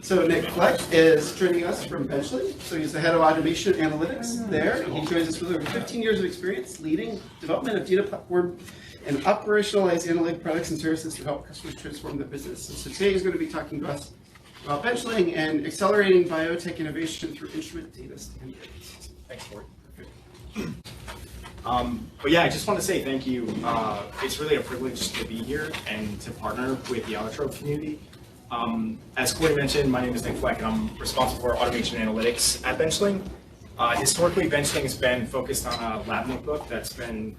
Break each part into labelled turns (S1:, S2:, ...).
S1: So Nick Floeck is joining us from Benchling. So he's the head of automation analytics there. He joins us with over 15 years of experience leading development of data platform and operationalize analytic products and services to help customers transform their business. So today he's going to be talking to us about Benchling and accelerating biotech innovation through instrument data standards.
S2: Thanks, Corey. But yeah, I just want to say thank you. It's really a privilege to be here and to partner with the Allotrope community. As Corey mentioned, my name is Nick Floeck, and I'm responsible for automation analytics at Benchling. Historically, Benchling has been focused on a lab notebook that's been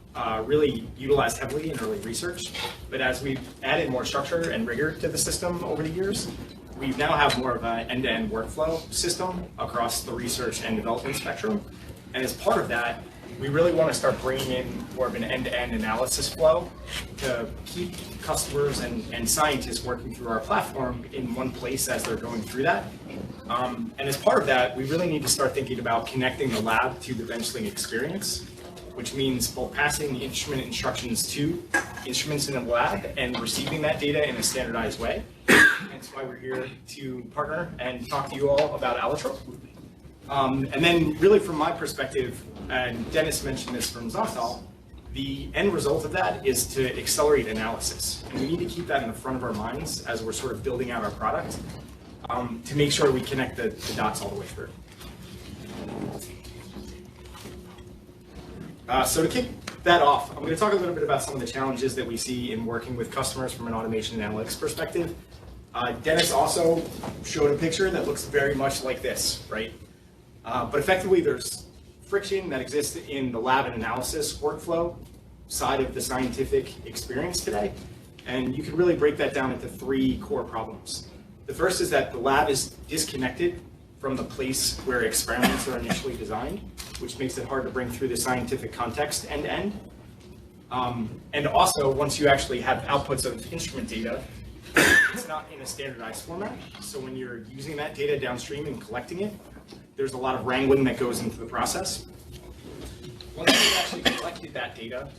S2: really utilized heavily in early research. But as we've added more structure and rigor to the system over the years, we now have more of an end-to-end workflow system across the research and development spectrum. And as part of that, we really want to start bringing in more of an end-to-end analysis flow to keep customers and scientists working through our platform in one place as they're going through that. And as part of that, we really need to start thinking about connecting the lab to the Benchling experience, which means both passing the instrument instructions to instruments in the lab and receiving that data in a standardized way. That's why we're here to partner and talk to you all about Allotrope. And then really from my perspective, and Dennis mentioned this from Zastal, the end result of that is to accelerate analysis. And we need to keep that in the front of our minds as we're sort of building out our product to make sure we connect the dots all the way through. So to kick that off, I'm going to talk a little bit about some of the challenges that we see in working with customers from an automation and analytics perspective. Dennis also showed a picture that looks very much like this, right? But effectively, there's friction that exists in the lab and analysis workflow side of the scientific experience today. And you can really break that down into three core problems. The first is that the lab is disconnected from the place where experiments are initially designed, which makes it hard to bring through the scientific context end to end. And also, once you actually have outputs of instrument data, it's not in a standardized format. So when you're using that data downstream and collecting it, there's a lot of wrangling that goes into the process. Once you've actually collected that data,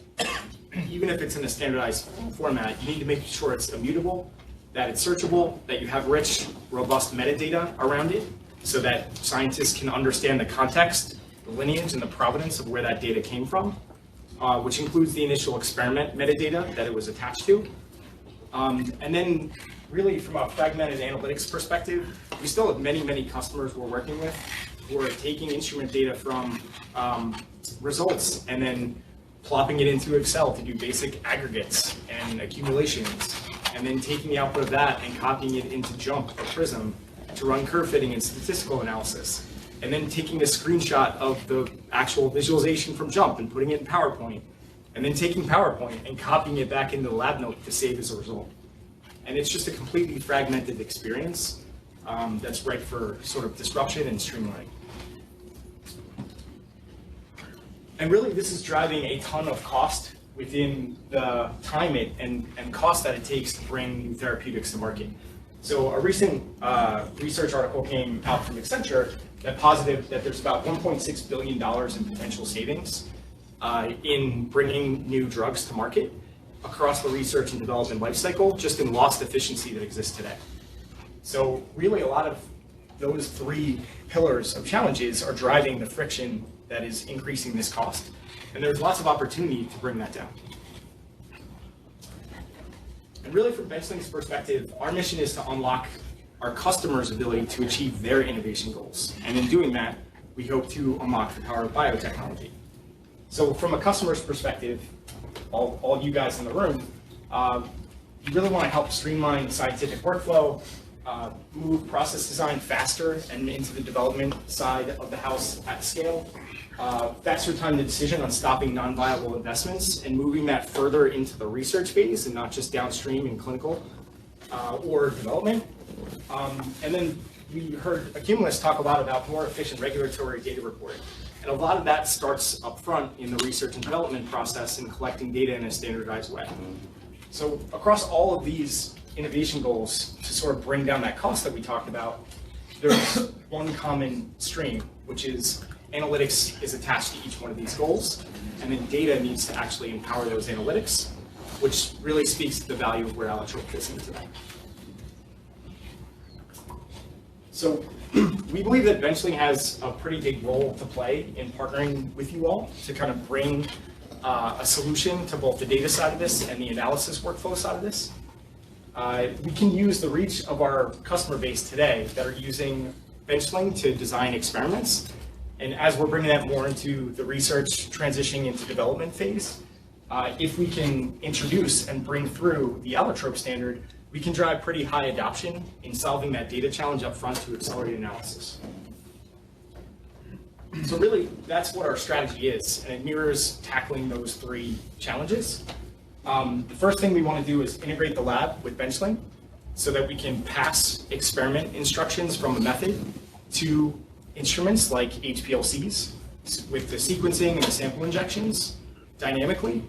S2: even if it's in a standardized format, you need to make sure it's immutable, that it's searchable, that you have rich, robust metadata around it, so that scientists can understand the context, the lineage, and the provenance of where that data came from, which includes the initial experiment metadata that it was attached to. And then really from a fragmented analytics perspective, we still have many, many customers we're working with who are taking instrument data from results and then plopping it into Excel to do basic aggregates and accumulations, and then taking the output of that and copying it into Jump or Prism to run curve fitting and statistical analysis, and then taking a screenshot of the actual visualization from Jump and putting it in PowerPoint, and then taking PowerPoint and copying it back into the lab note to save as a result. And it's just a completely fragmented experience that's ripe for sort of disruption and streamlining. And really, this is driving a ton of cost within the time and cost that it takes to bring new therapeutics to market. So a recent research article came out from Accenture that posited that there's about $1.6 billion in potential savings in bringing new drugs to market across the research and development lifecycle, just in lost efficiency that exists today. So really a lot of those three pillars of challenges are driving the friction that is increasing this cost. And there's lots of opportunity to bring that down. And really from Benchling's perspective, our mission is to unlock our customers' ability to achieve their innovation goals. And in doing that, we hope to unlock the power of biotechnology. So from a customer's perspective, all you guys in the room, you really want to help streamline scientific workflow, move process design faster and into the development side of the house at scale, faster time to decision on stopping non-viable investments and moving that further into the research phase and not just downstream in clinical or development. And then we heard Accumulus talk a lot about more efficient regulatory data reporting. And a lot of that starts up front in the research and development process and collecting data in a standardized way. So across all of these innovation goals to sort of bring down that cost that we talked about, there's one common stream, which is analytics is attached to each one of these goals, and then data needs to actually empower those analytics, which really speaks to the value of where Allotrope fits into that. So we believe that Benchling has a pretty big role to play in partnering with you all to kind of bring a solution to both the data side of this and the analysis workflow side of this. We can use the reach of our customer base today that are using Benchling to design experiments. And as we're bringing that more into the research, transitioning into development phase, if we can introduce and bring through the allotrope standard, we can drive pretty high adoption in solving that data challenge up front to accelerate analysis. So really, that's what our strategy is, and it mirrors tackling those three challenges. The first thing we want to do is integrate the lab with Benchling so that we can pass experiment instructions from a method to instruments like HPLCs with the sequencing and the sample injections dynamically.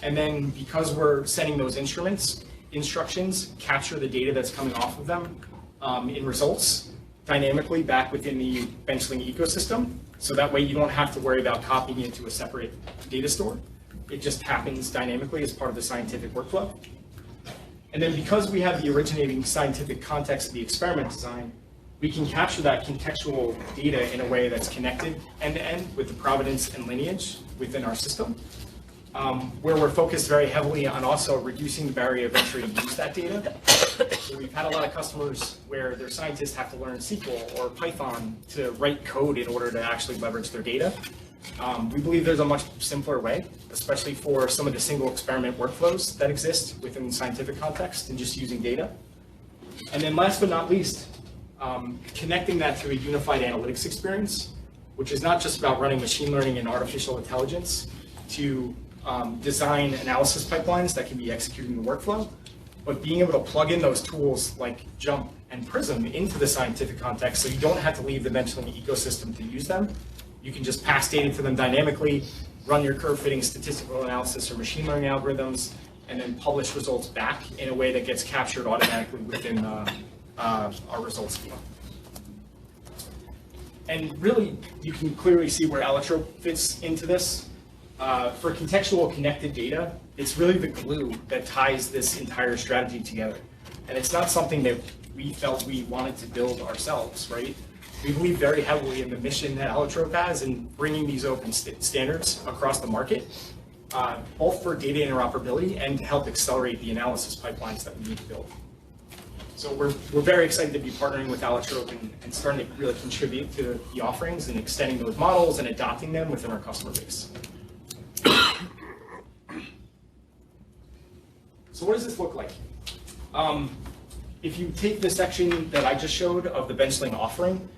S2: And then because we're sending those instructions capture the data that's coming off of them in results dynamically back within the Benchling ecosystem. So that way you don't have to worry about copying it to a separate data store. It just happens dynamically as part of the scientific workflow. And then because we have the originating scientific context of the experiment design, we can capture that contextual data in a way that's connected end-to-end with the provenance and lineage within our system, where we're focused very heavily on also reducing the barrier of entry to use that data. So we've had a lot of customers where their scientists have to learn SQL or Python to write code in order to actually leverage their data. We believe there's a much simpler way, especially for some of the single experiment workflows that exist within the scientific context than just using data. And then last but not least, connecting that to a unified analytics experience, which is not just about running machine learning and artificial intelligence to design analysis pipelines that can be executed in the workflow, but being able to plug in those tools like JMP and Prism into the scientific context so you don't have to leave the Benchling ecosystem to use them. You can just pass data to them dynamically, run your curve fitting statistical analysis or machine learning algorithms, and then publish results back in a way that gets captured automatically within our results schema. And really, you can clearly see where allotrope fits into this. For contextual connected data, it's really the glue that ties this entire strategy together. And it's not something that we felt we wanted to build ourselves, right? We believe very heavily in the mission that allotrope has in bringing these open standards across the market, both for data interoperability and to help accelerate the analysis pipelines that we need to build. So we're very excited to be partnering with allotrope and starting to really contribute to the offerings and extending those models and adopting them within our customer base. So what does this look like? If you take the section that I just showed of the Benchling offering,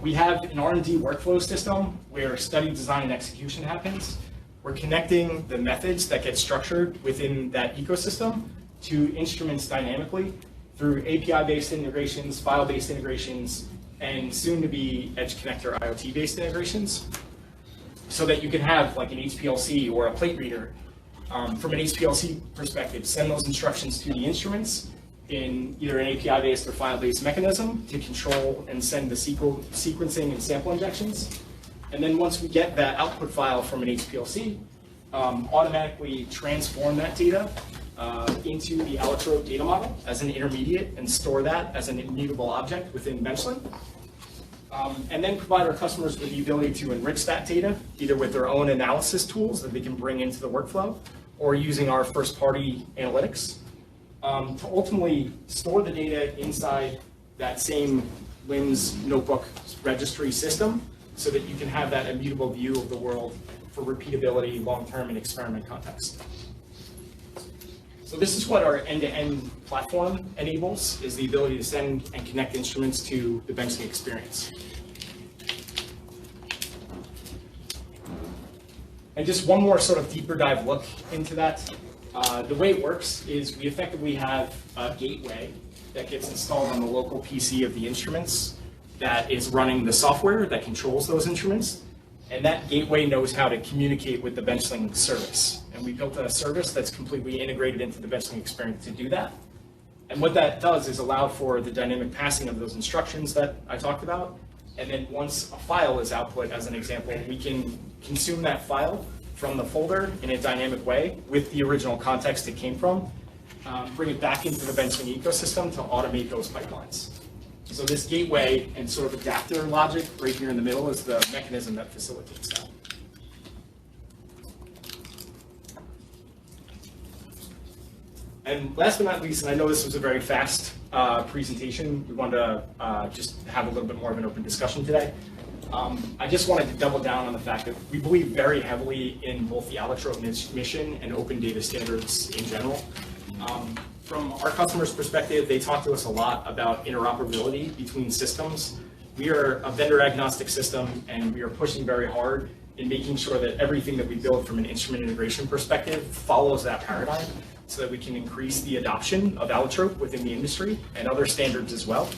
S2: we have an R&D workflow system where study, design, and execution happens. We're connecting the methods that get structured within that ecosystem to instruments dynamically through API-based integrations, file-based integrations, and soon-to-be edge connector IoT-based integrations, so that you can have like an HPLC or a plate reader. From an HPLC perspective, send those instructions to the instruments in either an API-based or file-based mechanism to control and send the sequencing and sample injections. And then once we get that output file from an HPLC, automatically transform that data into the allotrope data model as an intermediate and store that as an immutable object within Benchling. And then provide our customers with the ability to enrich that data, either with their own analysis tools that they can bring into the workflow, or using our first-party analytics, to ultimately store the data inside that same LIMS notebook registry system so that you can have that immutable view of the world for repeatability, long-term, and experiment context. So this is what our end-to-end platform enables, is the ability to send and connect instruments to the Benchling experience. And just one more sort of deeper dive look into that. The way it works is we effectively have a gateway that gets installed on the local PC of the instruments that is running the software that controls those instruments. And that gateway knows how to communicate with the Benchling service. And we built a service that's completely integrated into the Benchling experience to do that. And what that does is allow for the dynamic passing of those instructions that I talked about. And then once a file is output, as an example, we can consume that file from the folder in a dynamic way with the original context it came from, bring it back into the Benchling ecosystem to automate those pipelines. So this gateway and sort of adapter logic right here in the middle is the mechanism that facilitates that. And last but not least, and I know this was a very fast presentation, we wanted to just have a little bit more of an open discussion today. I just wanted to double down on the fact that we believe very heavily in both the allotrope mission and open data standards in general. From our customers' perspective, they talk to us a lot about interoperability between systems. We are a vendor agnostic system, and we are pushing very hard in making sure that everything that we build from an instrument integration perspective follows that paradigm so that we can increase the adoption of allotrope within the industry and other standards as well.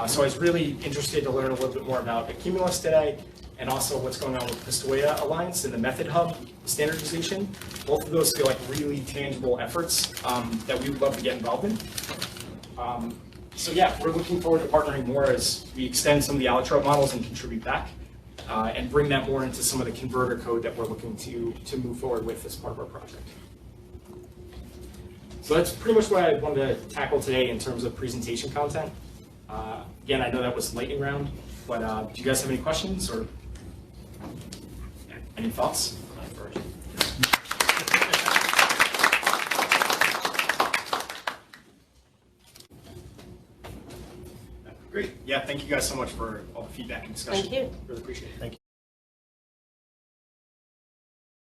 S2: So I was really interested to learn a little bit more about Accumulus today, and also what's going on with Pistoia Alliance and the Method Hub standardization. Both of those feel like really tangible efforts that we would love to get involved in. So yeah, we're looking forward to partnering more as we extend some of the allotrope models and contribute back, and bring that more into some of the converter code that we're looking to move forward with as part of our project. So that's pretty much what I wanted to tackle today in terms of presentation content. Again, I know that was lightning round, but do you guys have any questions or any thoughts? Great. Yeah, thank you guys so much for all the feedback and discussion.
S3: Thank you.
S2: Really appreciate it. Thank you.